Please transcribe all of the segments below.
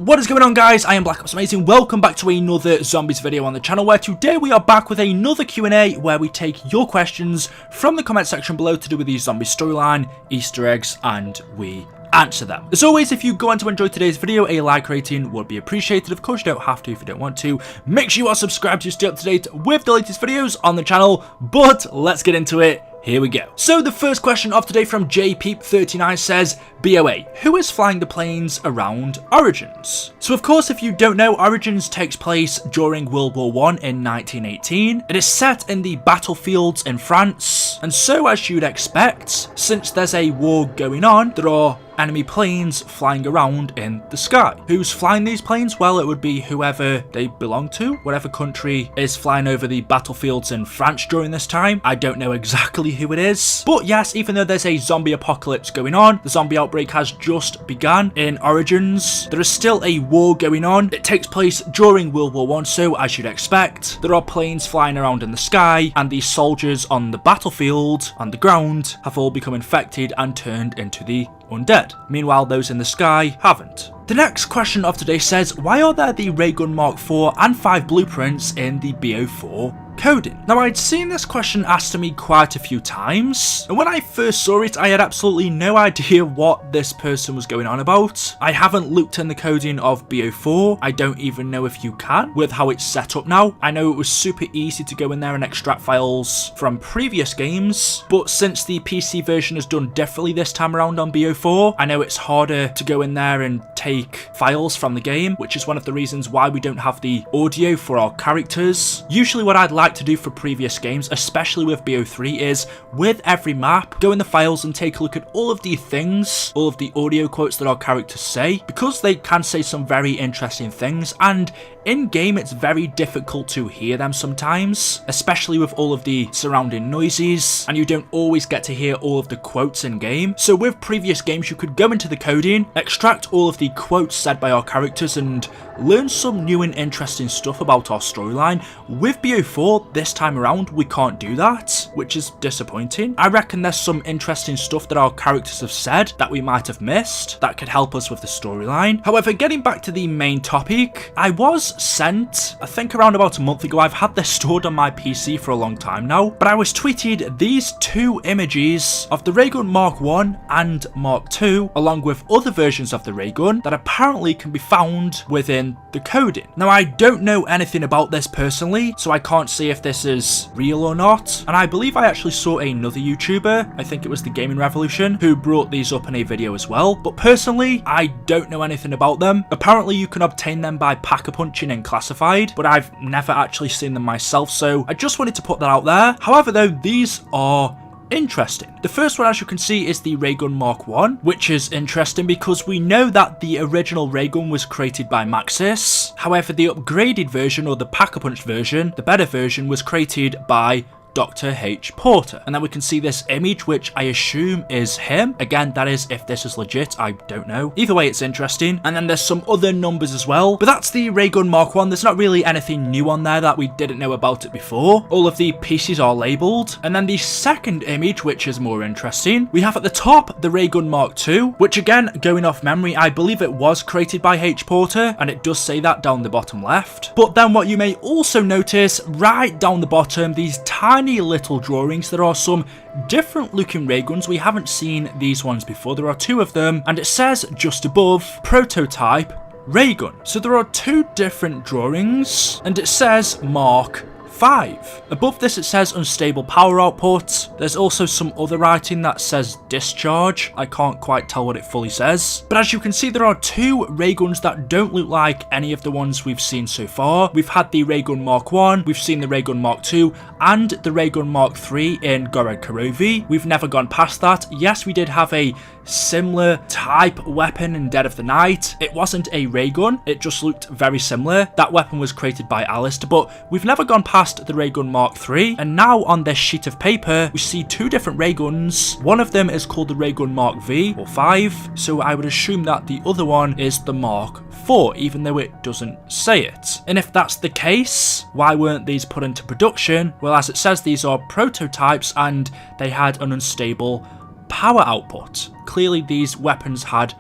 What is going on, guys? I am Black Ops Amazing. Welcome back to another zombies video on the channel, where today we are back with another Q&A where we take your questions from the comment section below to do with the zombie storyline, Easter eggs, and we answer them. As always, if you go on to enjoy today's video, a like rating would be appreciated. Of course, you don't have to if you don't want to. Make sure you are subscribed to stay up to date with the latest videos on the channel, but let's get into it. Here we go. So the first question of today from JPeep39 says, BOA, who is flying the planes around Origins? So of course, if you don't know, Origins takes place during World War I in 1918. It is set in the battlefields in France, and so as you'd expect, since there's a war going on, there are enemy planes flying around in the sky. Who's flying these planes? Well, it would be whoever they belong to, whatever country is flying over the battlefields in France during this time. I don't know exactly who it is, but yes, even though there's a zombie apocalypse going on, the zombie outbreak has just begun in Origins, there is still a war going on. It takes place during World War I, so as you'd expect, there are planes flying around in the sky, and the soldiers on the battlefield, on the ground, have all become infected and turned into the undead. Meanwhile, those in the sky haven't. The next question of today says, why are there the Ray Gun Mark 4 and 5 blueprints in the BO4 coding? Now, I'd seen this question asked to me quite a few times, and when I first saw it, I had absolutely no idea what this person was going on about. I haven't looked in the coding of BO4. I don't even know if you can with how it's set up now. I know it was super easy to go in there and extract files from previous games, but since the PC version is done differently this time around on BO4, I know it's harder to go in there and take files from the game, which is one of the reasons why we don't have the audio for our characters. Usually what I'd like to do for previous games, especially with BO3, is with every map, go in the files and take a look at all of the things, all of the audio quotes that our characters say, because they can say some very interesting things, and in game it's very difficult to hear them sometimes, especially with all of the surrounding noises, and you don't always get to hear all of the quotes in game. So with previous games, you could go into the coding, extract all of the quotes said by our characters, and learn some new and interesting stuff about our storyline. With BO4 this time around, we can't do that, which is disappointing. I reckon there's some interesting stuff that our characters have said that we might have missed that could help us with the storyline. However, getting back to the main topic, I was sent, I think around about a month ago, I've had this stored on my PC for a long time now, but I was tweeted these two images of the Ray Gun Mark 1 and Mark 2, along with other versions of the Ray Gun that apparently can be found within the coding. Now, I don't know anything about this personally, so I can't say if this is real or not, and I believe I actually saw another YouTuber, I think it was the Gaming Revolution, who brought these up in a video as well, but personally, I don't know anything about them. Apparently, you can obtain them by pack-a-punching in Classified, but I've never actually seen them myself, so I just wanted to put that out there. However, though, these are interesting. The first one, as you can see, is the Ray Gun Mark 1, which is interesting because we know that the original Ray Gun was created by Maxis. However, the upgraded version, or the Pack-a-Punch version, the better version, was created by Dr. H. Porter. And then we can see this image, which I assume is him. Again, that is if this is legit, I don't know. Either way, it's interesting. And then there's some other numbers as well, but that's the Ray Gun Mark 1. There's not really anything new on there that we didn't know about it before. All of the pieces are labeled. And then the second image, which is more interesting, we have at the top the Ray Gun Mark 2, which again, going off memory, I believe it was created by H. Porter, and it does say that down the bottom left. But then what you may also notice right down the bottom, these tiny little drawings, there are some different looking ray guns. We haven't seen these ones before. There are two of them, and it says just above, prototype ray gun. So there are two different drawings, and it says Mark 5. Above this, it says unstable power output. There's also some other writing that says discharge. I can't quite tell what it fully says, but as you can see, there are two ray guns that don't look like any of the ones we've seen so far. We've had the Ray Gun Mark 1, we've seen the Ray Gun Mark 2, and the Ray Gun Mark 3 in Gorod Karovi. We've never gone past that. Yes, we did have a similar type weapon in Dead of the Night. It wasn't a ray gun, it just looked very similar. That weapon was created by Alistair, but we've never gone past the Ray Gun Mark 3, and now on this sheet of paper we see two different ray guns. One of them is called the Ray Gun Mark V or 5, so I would assume that the other one is the Mark 4, even though it doesn't say it. And if that's the case, why weren't these put into production? Well, as it says, these are prototypes and they had an unstable power output. Clearly these weapons had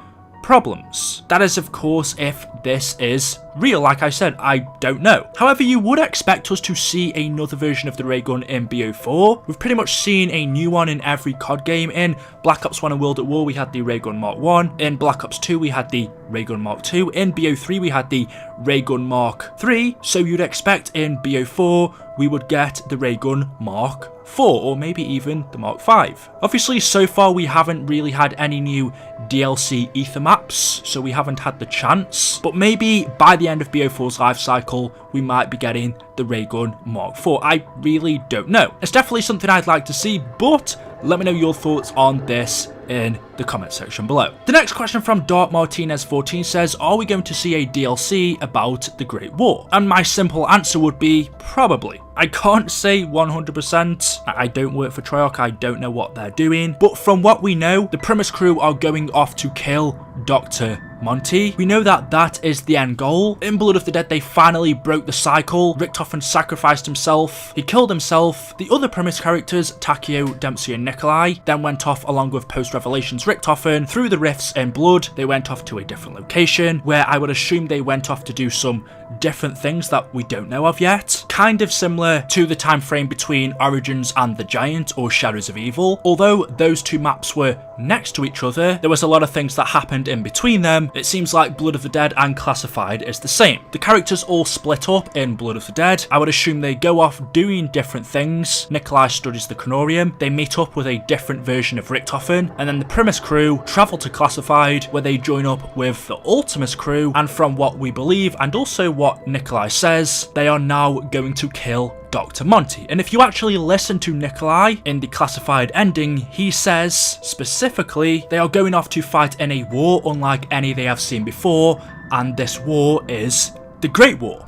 problems. That is, of course, if this is real. Like I said, I don't know. However, you would expect us to see another version of the ray gun in BO4. We've pretty much seen a new one in every COD game. In Black Ops 1 and World at War, we had the ray gun Mark 1. In Black Ops 2, we had the ray gun Mark 2. In BO3, we had the ray gun Mark 3. So you'd expect in BO4, we would get the ray gun Mark 4, or maybe even the Mark 5. Obviously, so far we haven't really had any new DLC ether maps, so we haven't had the chance, but maybe by the end of BO4's life cycle, we might be getting the ray gun Mark 4. I really don't know. It's definitely something I'd like to see, but let me know your thoughts on this in the comment section below. The next question from Dark Martinez 14 says, are we going to see a DLC about the Great War? And my simple answer would be probably. I can't say 100%. I don't work for Treyarch, I don't know what they're doing, but from what we know, the Primis crew are going off to kill Dr. Monty. We know that that is the end goal. In Blood of the Dead, they finally broke the cycle. Richtofen sacrificed himself. He killed himself. The other Primis characters, Takeo, Dempsey and Nikolai, then went off along with post-Revelations Richtofen through the rifts in Blood. They went off to a different location where I would assume they went off to do some different things that we don't know of yet. Kind of similar to the time frame between Origins and The Giant or Shadows of Evil. Although those two maps were next to each other, there was a lot of things that happened in between them. It seems like Blood of the Dead and Classified is the same. The characters all split up in Blood of the Dead. I would assume they go off doing different things. Nikolai studies the Chronorium. They meet up with a different version of Richtofen, and then the Primis crew travel to Classified where they join up with the Ultimis crew, and from what we believe and also what Nikolai says, they are now going to kill Dr. Monty. And if you actually listen to Nikolai in the Classified ending, he says specifically they are going off to fight in a war unlike any they have seen before, and this war is the Great War.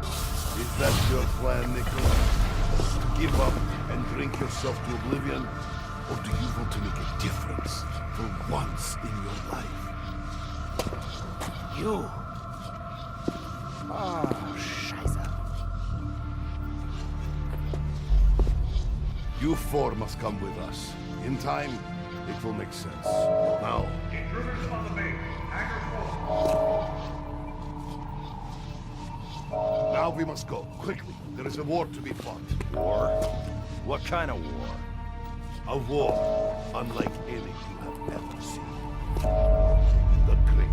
Is that your plan, Nikolai? To give up and drink yourself to oblivion? Or do you want to make a difference for once in your life? You. Scheiße. You four must come with us. In time, it will make sense. Now. Intruders on the base. Hacker 4. Now we must go, quickly. There is a war to be fought. War? What kind of war? A war unlike any you have ever seen. The Great.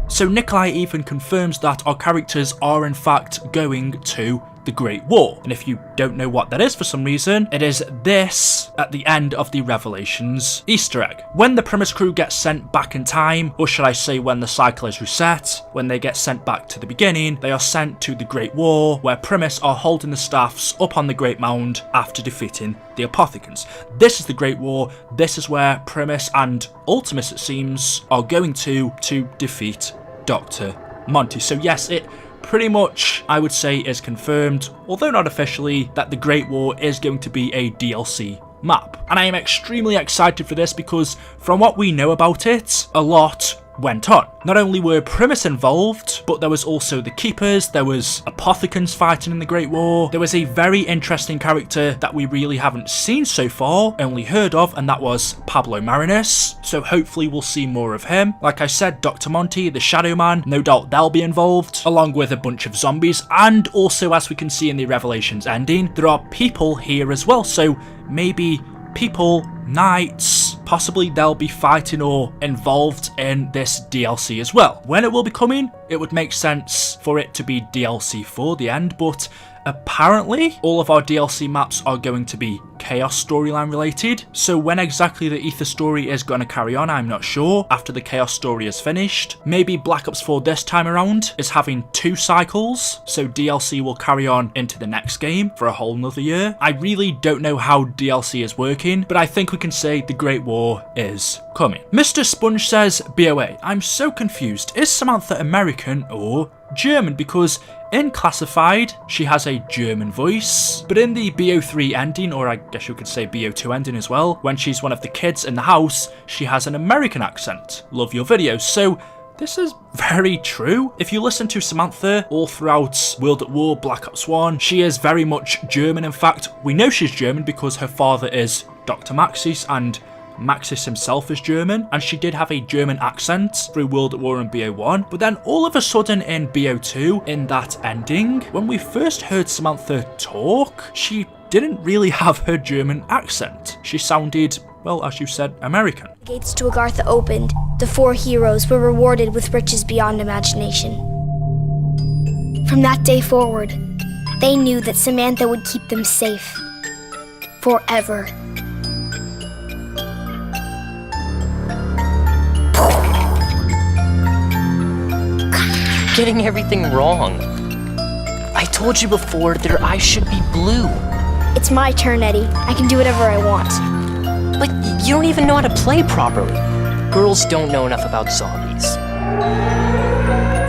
So Nikolai even confirms that our characters are in fact going to the Great War. And if you don't know what that is for some reason, it is this at the end of the Revelations Easter egg. When the Primis crew gets sent back in time, or should I say when the cycle is reset, when they get sent back to the beginning, they are sent to the Great War, where Primis are holding the staffs up on the Great Mound after defeating the Apothicans. This is the Great War. This is where Primis and Ultimis, it seems, are going to defeat Dr. Monty. So yes, it pretty much, I would say, is confirmed, although not officially, that the Great War is going to be a DLC map. And I am extremely excited for this because from what we know about it, a lot went on. Not only were Primis involved, but there was also the Keepers, there was Apothicans fighting in the Great War, there was a very interesting character that we really haven't seen so far, only heard of, and that was Pablo Marinus, so hopefully we'll see more of him. Like I said, Dr. Monty, the Shadow Man, no doubt they'll be involved, along with a bunch of zombies, and also as we can see in the Revelations ending, there are people here as well, so maybe people, knights, possibly they'll be fighting or involved in this DLC as well. When it will be coming, it would make sense for it to be DLC for the end, but apparently all of our DLC maps are going to be Chaos storyline related, so when exactly the Ether story is going to carry on, I'm not sure. After the Chaos story is finished, maybe Black Ops 4 this time around is having 2 cycles, so DLC will carry on into the next game for a whole nother year. I really don't know how DLC is working, but I think we can say the Great War is coming. Mr. Sponge says, BOA, I'm so confused. Is Samantha American or German? Because in Classified, she has a German voice, but in the BO3 ending, or I guess you could say BO2 ending as well, when she's one of the kids in the house, she has an American accent. Love your videos. So this is very true. If you listen to Samantha all throughout World at War, Black Ops 1, she is very much German. In fact, we know she's German because her father is Dr. Maxis, and Maxis himself is German, and she did have a German accent through World at War and BO1, but then all of a sudden in BO2, in that ending, when we first heard Samantha talk, she didn't really have her German accent. She sounded, well, as you said, American. Gates to Agartha opened. The 4 heroes were rewarded with riches beyond imagination. From that day forward, they knew that Samantha would keep them safe. Forever. You're getting everything wrong. I told you before their eyes should be blue. It's my turn, Eddie. I can do whatever I want. But you don't even know how to play properly. Girls don't know enough about zombies.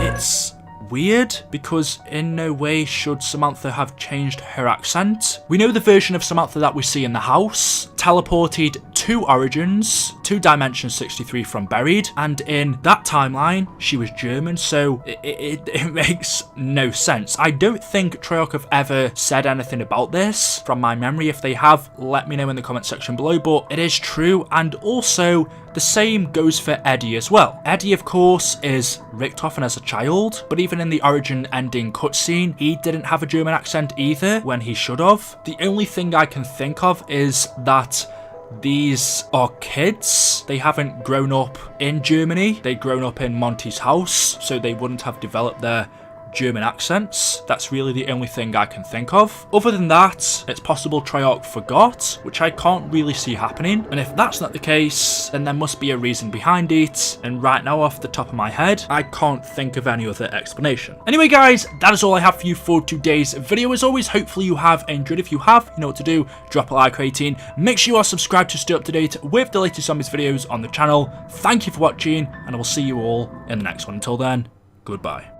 It's weird because in no way should Samantha have changed her accent. We know the version of Samantha that we see in the house teleported to Origins, to Dimension 63 from Buried, and in that timeline she was German, so it makes no sense. I don't think Treyarch have ever said anything about this from my memory. If they have, let me know in the comment section below, but it is true. And also the same goes for Eddie as well. Eddie, of course, is Richtofen as a child, but even in the Origin ending cutscene, he didn't have a German accent either when he should have. The only thing I can think of is that these are kids. They haven't grown up in Germany. They've grown up in Monty's house, so they wouldn't have developed their German accents. That's really the only thing I can think of. Other than that, it's possible Treyarch forgot, which I can't really see happening. And if that's not the case, then there must be a reason behind it. And right now, off the top of my head, I can't think of any other explanation. Anyway, guys, that is all I have for you for today's video. As always, hopefully you have enjoyed. If you have, you know what to do. Drop a like rating. Make sure you are subscribed to stay up to date with the latest zombies videos on the channel. Thank you for watching, and I will see you all in the next one. Until then, goodbye.